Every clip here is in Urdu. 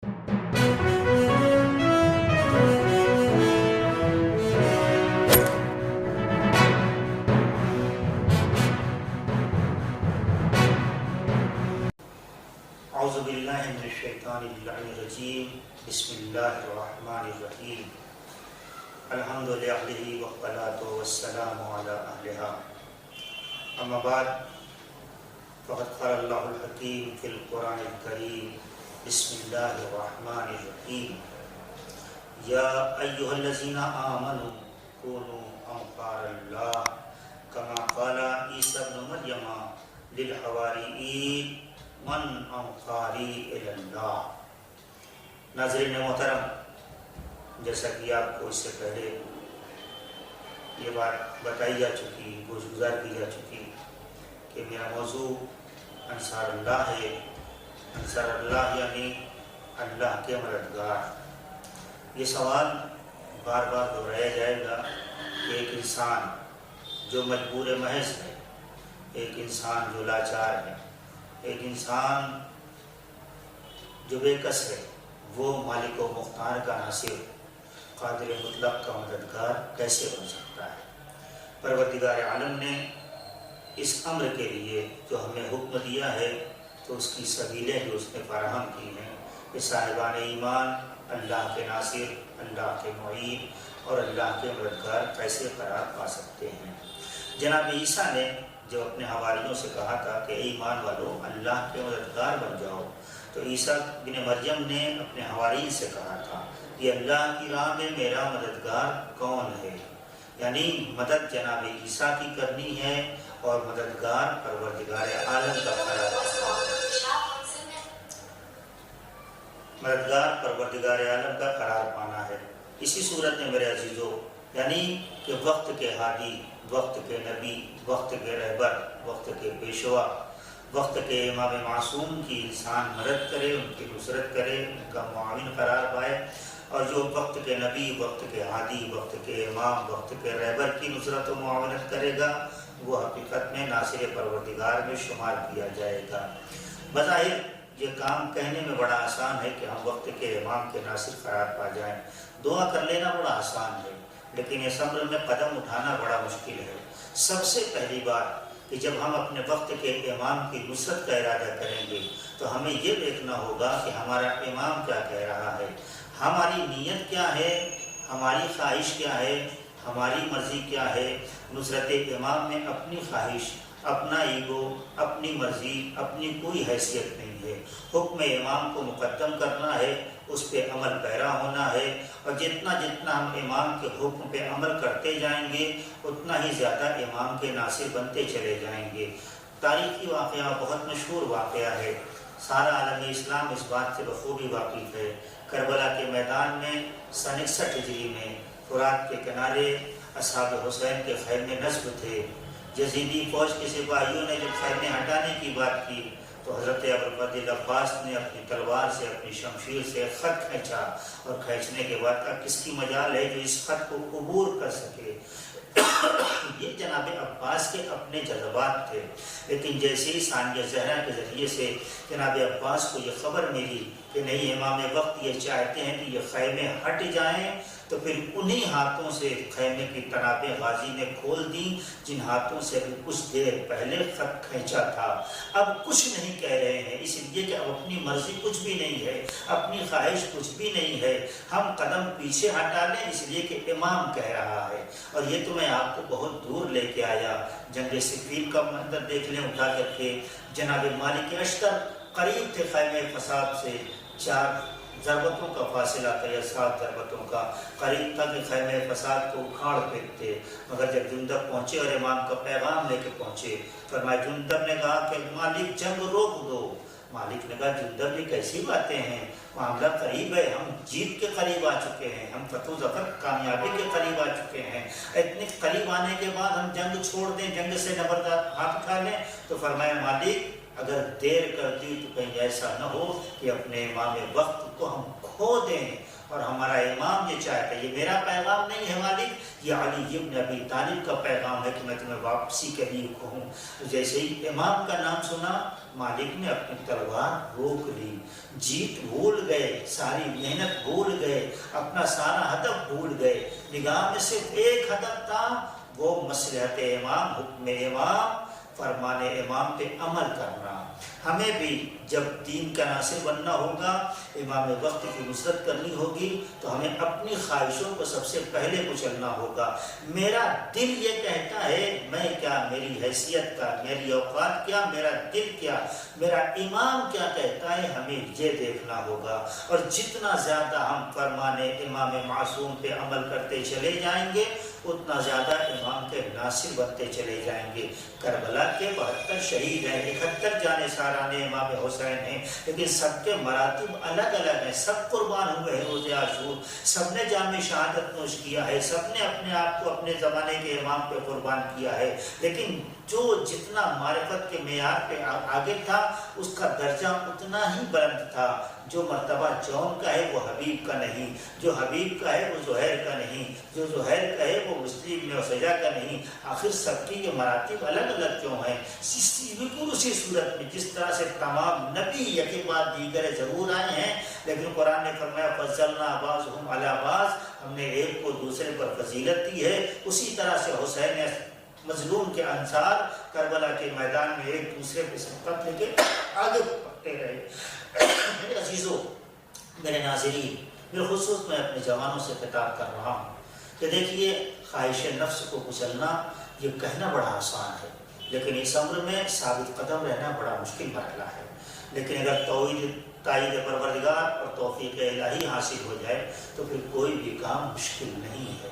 اعوذ باللہ من الشیطان الرجیم بسم اللہ الرحمن الرحیم الحمد للہ والصلاۃ والسلام علی اہلہا اما بعد فقد قال اللہ الحکیم فی القرآن الکریم بسم اللہ الرحمن الرحیم یا ایہا الذین آمنوا کونوا انصار اللہ کما قال عیسی ابن مریم للحواریین من انصاری الی اللہ۔ ناظرین محترم، جیسا کہ آپ کو اس سے پہلے یہ بات بتائی جا چکی، گزار کی جا چکی کہ میرا موضوع انصار اللہ ہے۔ انصار اللہ یعنی اللہ کے مددگار۔ یہ سوال بار بار دہرایا جائے گا کہ ایک انسان جو مجبور محض ہے، ایک انسان جو لاچار ہے، ایک انسان جو بے کس ہے، وہ مالک و مختار کا ناصر، قادر مطلق کا مددگار کیسے بن سکتا ہے؟ پروردگار عالم نے اس امر کے لیے جو ہمیں حکم دیا ہے تو اس کی سبیلیں جو اس نے فراہم کی ہیں کہ صاحبان ایمان اللہ کے ناصر، اللہ کے معین اور اللہ کے مددگار کیسے قرار پا سکتے ہیں۔ جناب عیسیٰ نے جو اپنے حواریوں سے کہا تھا کہ اے ایمان والو اللہ کے مددگار بن جاؤ، تو عیسیٰ بن مریم نے اپنے حواریوں سے کہا تھا کہ اللہ کی راہ میں میرا مددگار کون ہے؟ یعنی مدد جناب عیسیٰ کی کرنی ہے اور مددگار پروردگار عالم کا قرار پانا ہے۔ اسی صورت میں میرے عزیزو، یعنی کہ وقت کے ہادی، وقت کے نبی، وقت کے رہبر، وقت کے پیشوا، وقت کے امام معصوم کی انسان مدد کرے، ان کی نصرت کرے، ان کا معاون قرار پائے، اور جو وقت کے نبی، وقت کے ہادی، وقت کے امام، وقت کے رہبر کی نصرت و معاونت کرے گا، وہ حقیقت میں ناصر پروردگار میں شمار کیا جائے گا۔ بظاہر یہ کام کہنے میں بڑا آسان ہے کہ ہم وقت کے امام کے ناصر قرار پا جائیں، دعا کر لینا بڑا آسان ہے، لیکن اس امر میں قدم اٹھانا بڑا مشکل ہے۔ سب سے پہلی بات کہ جب ہم اپنے وقت کے امام کی نصرت کا ارادہ کریں گے تو ہمیں یہ دیکھنا ہوگا کہ ہمارا امام کیا کہہ رہا ہے، ہماری نیت کیا ہے، ہماری خواہش کیا ہے، ہماری مرضی کیا ہے۔ نصرت امام میں اپنی خواہش، اپنا ایگو، اپنی مرضی، اپنی کوئی حیثیت نہیں ہے۔ حکم امام کو مقدم کرنا ہے، اس پہ عمل پیرا ہونا ہے، اور جتنا جتنا ہم امام کے حکم پہ عمل کرتے جائیں گے اتنا ہی زیادہ امام کے ناصر بنتے چلے جائیں گے۔ تاریخی واقعہ بہت مشہور واقعہ ہے، سارا عالم اسلام اس بات سے بخوبی واقف ہے۔ کربلا کے میدان میں سن 61 ہجری میں فرات کے کنارے اصحاب حسین کے خیمے نصب تھے۔ یزیدی فوج کے سپاہیوں نے جب خیمے ہٹانے کی بات کی تو حضرت ابوالفضل عباس نے اپنی تلوار سے، اپنی شمشیر سے خط کھینچا، اور کھینچنے کے بعد کہا کس کی مجال ہے جو اس خط کو عبور کر سکے۔ یہ جناب عباس کے اپنے جذبات تھے، لیکن جیسے ہی ثانیہ زہرا کے ذریعے سے جناب عباس کو یہ خبر ملی کہ نہیں، امام وقت یہ چاہتے ہیں کہ یہ خیمے ہٹ جائیں، تو پھر انہی ہاتھوں سے خیمے کی طنابیں غازی نے کھول دیں جن ہاتھوں سے ابھی کچھ دیر پہلے خط کھینچا تھا۔ اب کچھ نہیں کہہ رہے ہیں، اس لیے کہ اب اپنی مرضی کچھ بھی نہیں ہے، اپنی خواہش کچھ بھی نہیں ہے، ہم قدم پیچھے ہٹا لیں اس لیے کہ امام کہہ رہا ہے۔ اور یہ تو میں آپ کو بہت دور لے کے آیا، جنگ صفین کا منظر دیکھ لیں اٹھا کر کے، جناب مالک اشتر قریب تھے خیمے فساد سے، 4 ضربتوں کا فاصلہ تھا یا 7 ضربتوں کا، قریب تھا کہ خیمے فساد کو اکھاڑ پھینکتے، مگر جب جندب پہنچے اور امام کا پیغام لے کے پہنچے، فرمایا جندب نے کہا کہ مالک جنگ روک دو۔ مالک نے کہا جندب یہ کیسی باتیں ہیں، معاملہ قریب ہے، ہم جیت کے قریب آ چکے ہیں، ہم فتح و ظفر کامیابی کے قریب آ چکے ہیں، اتنے قریب آنے کے بعد ہم جنگ چھوڑ دیں، جنگ سے نبردار ہاتھ اٹھا لیں؟ تو فرمایا مالک اگر دیر کر دی تو کہیں ایسا نہ ہو کہ اپنے امام وقت کو ہم کھو دیں، اور ہمارا امام یہ چاہتا ہے، یہ میرا پیغام نہیں ہے مالک، یہ علی ابن ابی طالب کا پیغام ہے کہ میں تمہیں واپسی کے لیے کہوں۔ تو جیسے ہی امام کا نام سنا، مالک نے اپنی تلوار روک لی، جیت بھول گئے، ساری محنت بھول گئے، اپنا سارا ہدف بھول گئے، نگاہ میں صرف ایک ہدف تھا، وہ مصلحت امام، حکم امام، فرمان امام پہ عمل کرنا۔ ہمیں بھی جب دین کا ناصر بننا ہوگا، امام وقت کی نصرت کرنی ہوگی، تو ہمیں اپنی خواہشوں کو سب سے پہلے کچلنا ہوگا۔ میرا دل یہ کہتا ہے میں کیا، میری حیثیت کا، میری اوقات کیا، میرا دل کیا، میرا امام کیا کہتا ہے، ہمیں یہ دیکھنا ہوگا۔ اور جتنا زیادہ ہم فرمان امام معصوم پہ عمل کرتے چلے جائیں گے، اتنا زیادہ امام کے ناصر بنتے چلے جائیں گے۔ کربلا کے 72 شہید ہیں، 71 جانے ساران امام حسین ہیں، لیکن سب کے مراتب الگ الگ ہیں، سب قربان ہوئے ہیں روز عاشور، سب نے جام شہادت نوش کیا ہے، سب نے اپنے آپ کو اپنے زمانے کے امام پہ قربان کیا ہے، لیکن جو جتنا معرفت کے معیار پہ آگے تھا، اس کا درجہ اتنا ہی بلند تھا۔ جو مرتبہ جون کا ہے وہ حبیب کا نہیں، جو حبیب کا ہے وہ زہیر کا نہیں، جو زہیر کا ہے وہ مسلم بن سجا کا نہیں۔ آخر سب کی یہ مراتب الگ الگ کیوں ہیں؟ بالکل اسی صورت میں جس طرح سے تمام نبی یکے بعد دیگر ضرور آئے ہیں، لیکن قرآن نے فرمایا فضلنا بعضهم علی بعض، ہم نے ایک کو دوسرے پر فضیلت دی ہے۔ اسی طرح سے حسین مظلوم کے انصار کربلا کے میدان میں ایک دوسرے پہ سبقت لے کے آگے بڑھتے رہے۔ میرے عزیزوں، میرے ناظرین، بالخصوص میں اپنے جوانوں سے خطاب کر رہا ہوں کہ دیکھیے، خواہش نفس کو کچلنا یہ کہنا بڑا آسان ہے، لیکن اس امر میں ثابت قدم رہنا بڑا مشکل مرحلہ ہے۔ لیکن اگر تائید پروردگار اور توفیق الہی حاصل ہو جائے تو پھر کوئی بھی کام مشکل نہیں ہے۔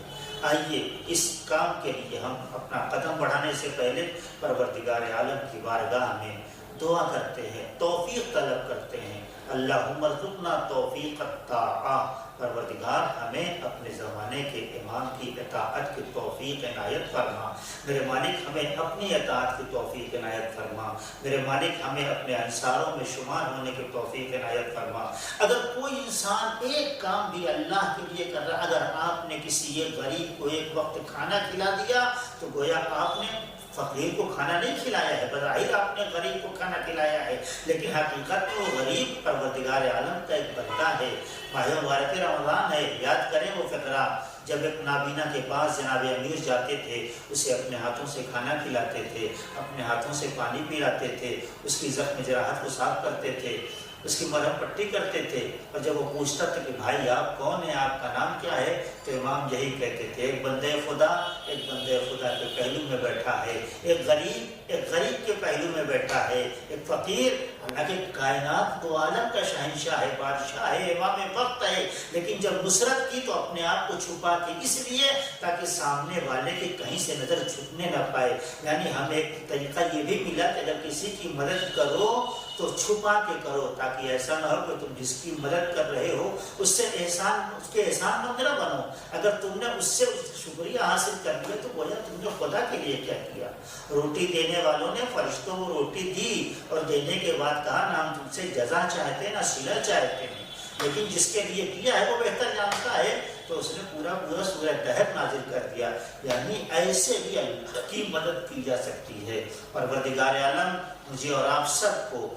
آئیے اس کام کے لیے ہم اپنا قدم بڑھانے سے پہلے پروردگار عالم کی بارگاہ میں دعا کرتے ہیں، توفیق طلب کرتے ہیں۔ اللہم ارزقنا توفیق الطاعہ، پروردگار ہمیں اپنے زمانے کے امام کی اطاعت کی توفیق عنایت فرما۔ میرے مالک ہمیں اپنی اطاعت کی توفیق عنایت فرما۔ میرے مالک ہمیں اپنے انصاروں میں شمار ہونے کی توفیق عنایت فرما۔ اگر کوئی انسان ایک کام بھی اللہ کے لیے کر رہا، اگر آپ نے کسی ایک غریب کو ایک وقت کھانا کھلا دیا تو گویا آپ نے فقیر کو کھانا نہیں کھلایا ہے، بظاہر آپ نے غریب کو کھانا کھلایا ہے، لیکن حقیقت میں وہ غریب پروردگار عالم کا ایک بندہ ہے۔ ماہ مبارک رمضان ہے، یاد کریں وہ فقرہ جب ایک نابینا کے پاس جناب امیر جاتے تھے، اسے اپنے ہاتھوں سے کھانا کھلاتے تھے، اپنے ہاتھوں سے پانی پلاتے تھے، اس کی زخم جراحت کو صاف کرتے تھے، اس کی مرہم پٹی کرتے تھے، اور جب وہ پوچھتا تھا کہ بھائی آپ کون ہیں، آپ کا نام کیا ہے، تو امام یہی کہتے تھے، ایک بندے خدا کے پہلو میں بیٹھا ہے، ایک غریب کے پہلو میں بیٹھا ہے، ایک فقیر حالانکہ کائنات دو عالم کا شہنشاہ ہے، بادشاہ ہے، امام وقت ہے، لیکن جب نصرت کی تو اپنے آپ کو چھپا کے، اس لیے تاکہ سامنے والے کی کہیں سے نظر چھپنے نہ پائے۔ یعنی ہمیں ایک طریقہ یہ بھی ملا کہ اگر کسی کی مدد کرو تو چھپا کے کرو، تاکہ ایسا نہ ہو کہ تم جس کی مدد کر رہے ہو اس کے احسان مند نہ بنو۔ اگر تم نے اس سے شکریہ حاصل کر لیا تو گویا تم نے خدا کے لیے کیا کیا۔ روٹی دینے والوں نے فرشتوں کو روٹی دی اور دینے کے بعد کہا نہ ہم تم سے جزا چاہتے نہ صلہ چاہتے ہیں، لیکن جس کے لیے کیا ہے وہ بہتر جانتا ہے، تو اس نے پورا سورہ دہر نازل کر دیا۔ یعنی ایسے بھی اللہ کی مدد کی جا سکتی ہے۔ پروردگار عالم مجھے اور آپ سب کو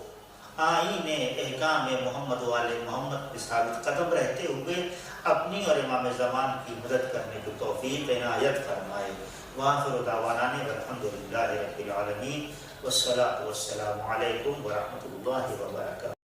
آئین احکام محمد والے محمد کے ثابت قدم رہتے ہوئے اپنی اور امام زمان کی مدد کرنے کی توفیق عنایت فرمائے۔ وآخر دعوانا الحمدللہ رب العالمین، والصلاة والسلام علیکم ورحمۃ اللہ وبرکاتہ۔